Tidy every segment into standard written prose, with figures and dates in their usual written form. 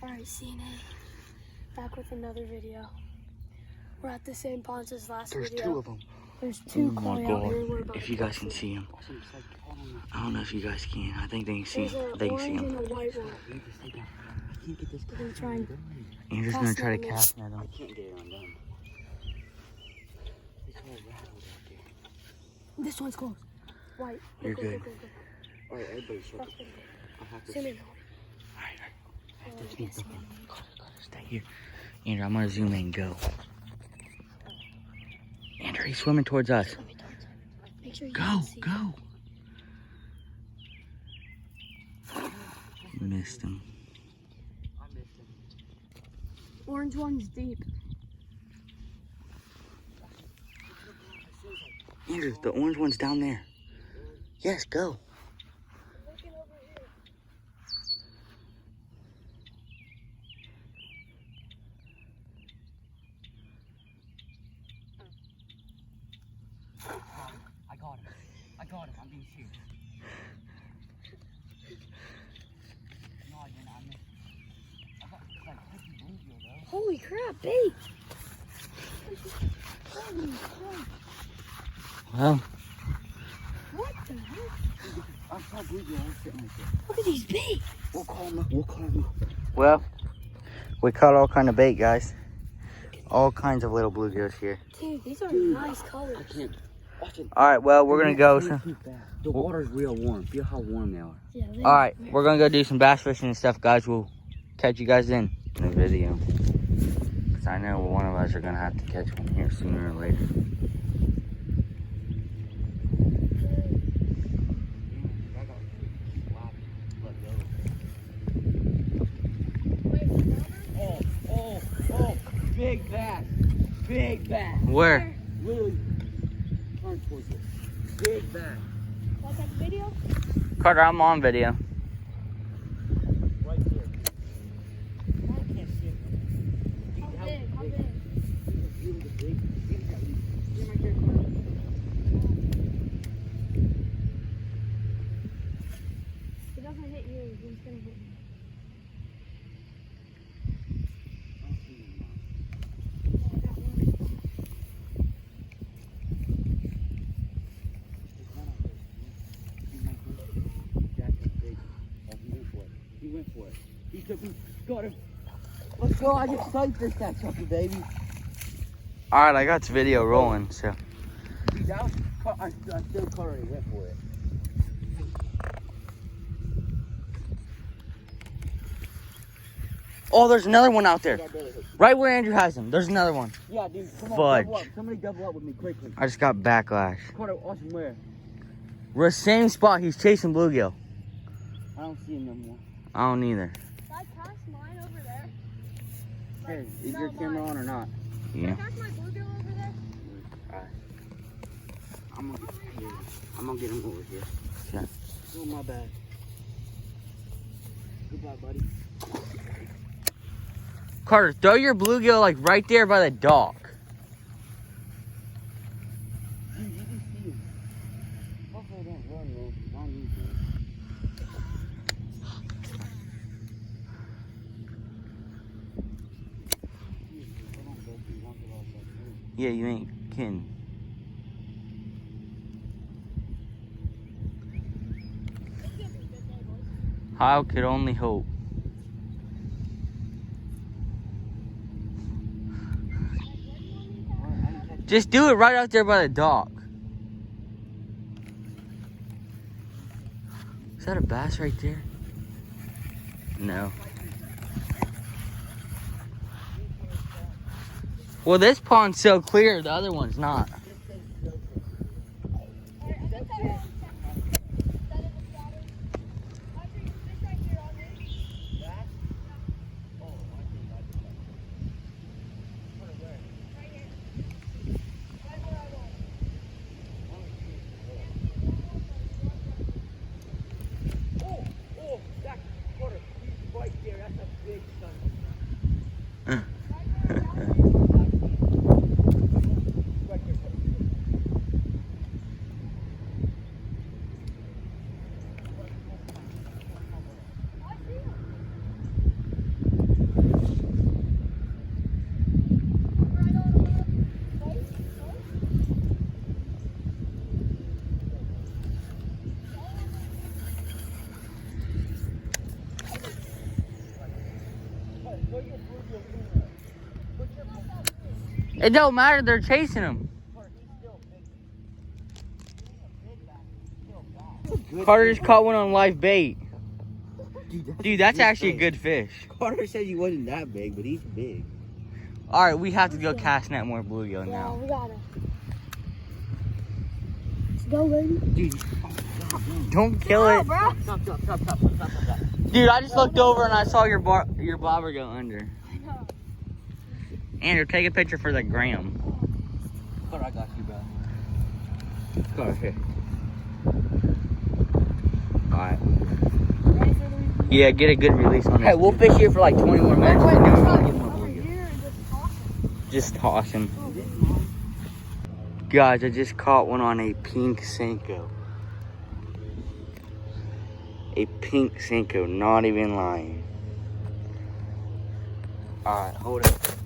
Alright, CNA. Back with another video. We're at the same ponds as last video. There's two of them. There's two oh my koi out God. here. We're about If to you guys catch can them. see them. I don't know if you guys can. I think they can see There's them. an They can see orange them. and a white one. We're gonna try and Andrew's gonna cast try to them. cast at them. I can't get it on them. It's all rattled out there. This one's close. White. You're Go, good. go, go, go. Alright, everybody shut up. Trust me. I have to Zoom in. Alright, Carter, stay here. Andrew, I'm gonna zoom in. Go. Andrew, he's swimming towards us. Make sure you Go, can see. go. Missed him. I missed him. Orange one's deep. Andrew, the orange one's down there. Yes, go. Looking over here. I got him. I got him. I'm being serious. No, I didn't. I missed him. I got like 50 bluegill though. Holy crap, bait! Holy crap. Well, What the heck? I saw bluegill. I was sitting right there. Look at these bait. We'll call him up. We'll call him up. well, we caught all kind of bait, guys. All kinds of little bluegills here. Dude, these are nice colors. I can't. Watch it. All right, well, we're gonna go. So, The water's real warm. Feel how warm they are. Yeah, they all right, we're gonna go do some bass fishing and stuff, guys. We'll catch you guys in the video. Cause I know one of us are gonna have to catch one here sooner or later. Oh, big bass. Big bass. Where? Literally, turn towards it. Big bass. Want to catch a video? Carter, I'm on video. Right there. I can't see it. How big? How big? He's really big. He's got these. See him right there, Carter? If it doesn't hit you, he's gonna hit me. I don't see him now. Oh, I got one. There's one out there. He's right there. Jackson's big. Oh, he went for it. He went for it. He took him. Got him. Let's go. I just sunfish that sucker, baby. All right, I got the video rolling. So, He's out. I still caught it. He went for it. oh, there's another one out there, Got belly hook. right where Andrew has him. There's another one. Yeah, dude. Come on. Fudge. Double up. Somebody double up with me quickly. I just got backlash. Carter, watch him where? We're same spot. He's chasing bluegill. I don't see him no more. I don't either. Should I cast mine over there? Hey, is No, your camera mine. on or not? Yeah. Cast my bluegill over there? Alright. I'm gonna get him over here. Yeah. Oh, my bad. Goodbye, buddy. Carter, throw your bluegill like right there by the dock. Dude, you can see him. Hopefully don't run, man. Not easy. Yeah, you ain't kidding. I could only hope. Just do it right out there by the dock. Is that a bass right there? No. Well, this pond's so clear, the other one's not. It don't matter. They're chasing him. Carter just caught one on live bait. Dude, that's actually a good fish. Carter said he wasn't that big, but he's big. All right, we have to go cast net more bluegill Yeah, now. we gotta. Let's go, baby. Dude, Don't kill it. Bro. stop. Dude, I just looked over and I saw your bobber go under. I know. Andrew, take a picture for the gram. Carter, I got you, bro. Carter, here. Alright. Ready for the Yeah, get a good release on this. Hey, we'll fish here for like 20 more minutes. Wait, and then let's we're not gonna get get more over bluegill. here and just toss it. Just toss him. Guys, I just caught one on a pink Senko. A pink Senko, not even lying. Alright, hold it.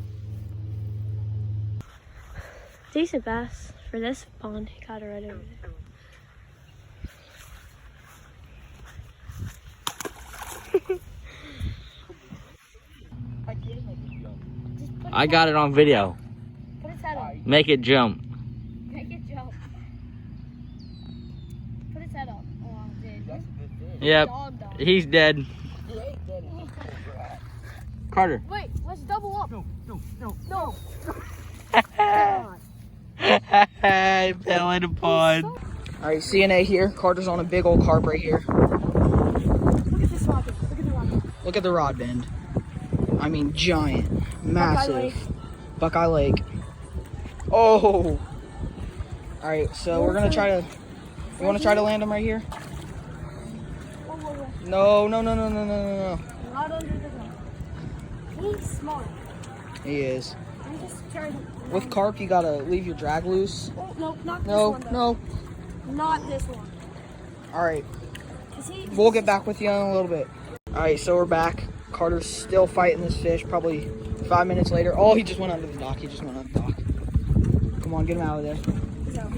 Decent bass for this pond. He caught it right over there. I got it on video. Put his head up. Make it jump. Make it jump. Put his head up. Oh, dude. Yep, Dog. he's dead. Carter. Wait, let's double up. No. Hey, fell in the pond. All right, CNA here. Carter's on a big old carp right here. Look at this rocket. Look at the rocket. Look at the rod bend. I mean, giant, massive. Buckeye Lake. Oh. All right, so we're gonna try to. You want to try to land him right here? Whoa. No. Not under the ground. He's smart. He is. I'm just trying to. With carp, you gotta leave your drag loose. Oh, no, not this No, one. Though. no. Not this one. All right, 'Cause he- we'll get back with you in a little bit. All right, so we're back. Carter's still fighting this fish. Probably 5 minutes later. Oh, he just went under the dock. Come on, get him out of there. He's out.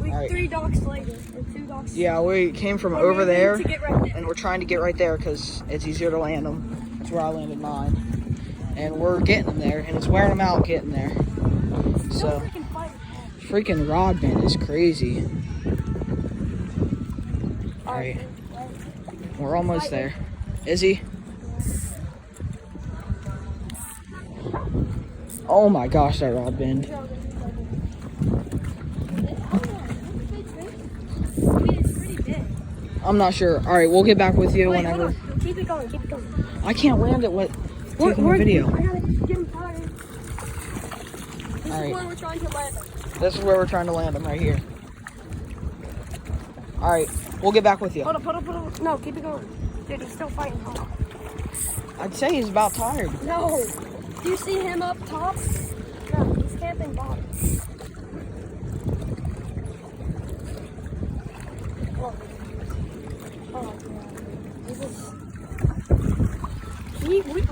We All right. 3 docks later. Or 2 docks. Yeah, we came from Or over we need there, to get right there. and we're trying to get right there because it's easier to land them. That's where I landed mine. And we're getting them there, and it's wearing them out getting there. Still So, freaking fighting. freaking rod bend is crazy. All right, we're almost there. Is he? Oh my gosh, that rod bend. It's pretty big. I'm not sure. All right, we'll get back with you Wait, hold whenever. on. Keep it going. I can't land it with taking the video. I gotta get him tired. This All is right. where we're trying to land him. This is where we're trying to land him, right here. All right, we'll get back with you. Hold up. No, keep it going. Dude, he's still fighting. Hold on. I'd say he's about tired. No. Do you see him up top? No, he's camping bottom. Oh, yeah. This is...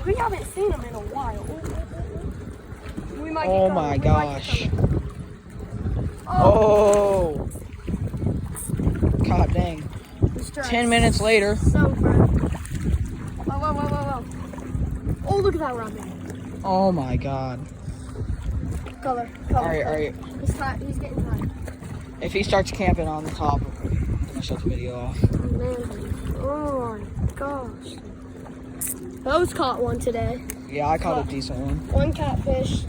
We haven't seen him in a while. We might get Oh coming. my We might get gosh. coming. Oh. God dang. He's trying 10 minutes later. So far. Whoa. Oh, look at that rabbit. Oh my God. Color. All right. He's tired. He's getting tired. If he starts camping on the top, I'm gonna shut the video off. Man. Oh my gosh. Those caught one today. Yeah, I caught a decent one. One catfish.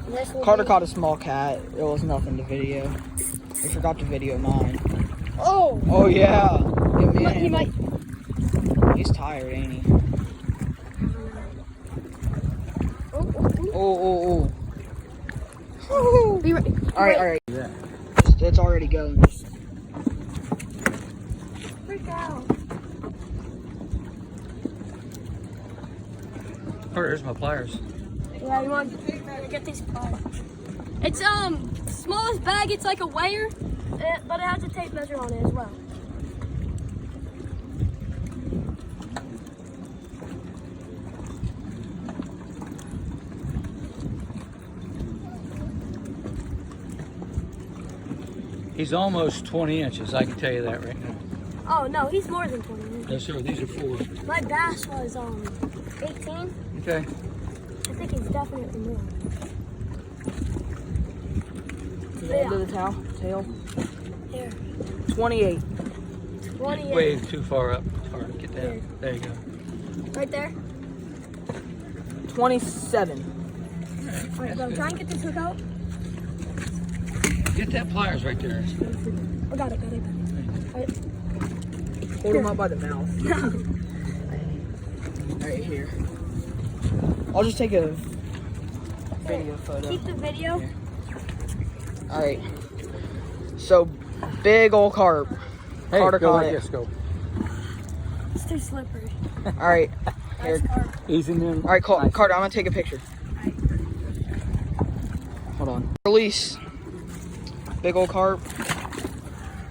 This will Carter be- caught a small cat. It was nothing to video. We forgot to video mine. Oh! Oh yeah. Get me a He might. handle. He's tired, ain't he? Oh. Be ready. All right. It's already going. Freak out. There's my pliers. Yeah, you want to get these pliers. It's smallest bag. It's like a weigher, but it has a tape measure on it as well. He's almost 20 inches, I can tell you that right now. Oh no, he's more than 20. Yes, sir, these are 4. My bass was 18. Okay. think he's definitely more. To the end of the tail. Here. 28. 28. Way too far up. It's hard to get down. There you go. Right there. 27. Alright, bro, try and get this hook out. Get that pliers right there. Oh, got it. Alright. Hold him up by the mouth. Right here. I'll just take a video photo. Keep the video. Alright. So, big old carp. Hey, Carter go caught like it. this. Go. It's too slippery. Alright. Nice Here. carp. Easy in. Alright, Carter, I'm gonna take a picture. Hold on. Release. Big old carp.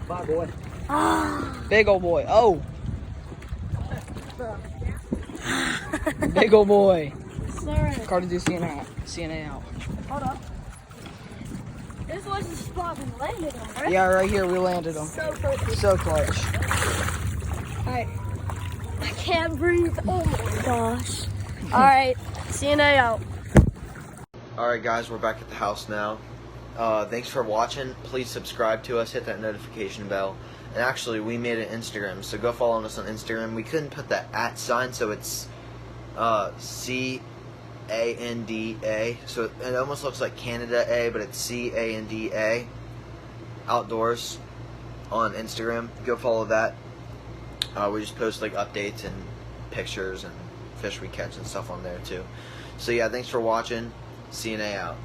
Bye, boy. Ah. Big old boy. Oh. Big old boy. Sorry. Carter, do CNA out. Hold up. This was the spot we landed on, right? Yeah, right here, we landed him. So perfect. So clutch. Alright. I can't breathe. Oh my gosh. Alright. CNA out. Alright guys, we're back at the house now. Thanks for watching. Please subscribe to us, hit that notification bell. And actually, we made an Instagram, so go follow us on Instagram. We couldn't put that @ sign, so it's CANDA. So it almost looks like Canada A, but it's CANDA Outdoors on Instagram. Go follow that. We just post like updates and pictures and fish we catch and stuff on there too. So yeah, thanks for watching. CNA out.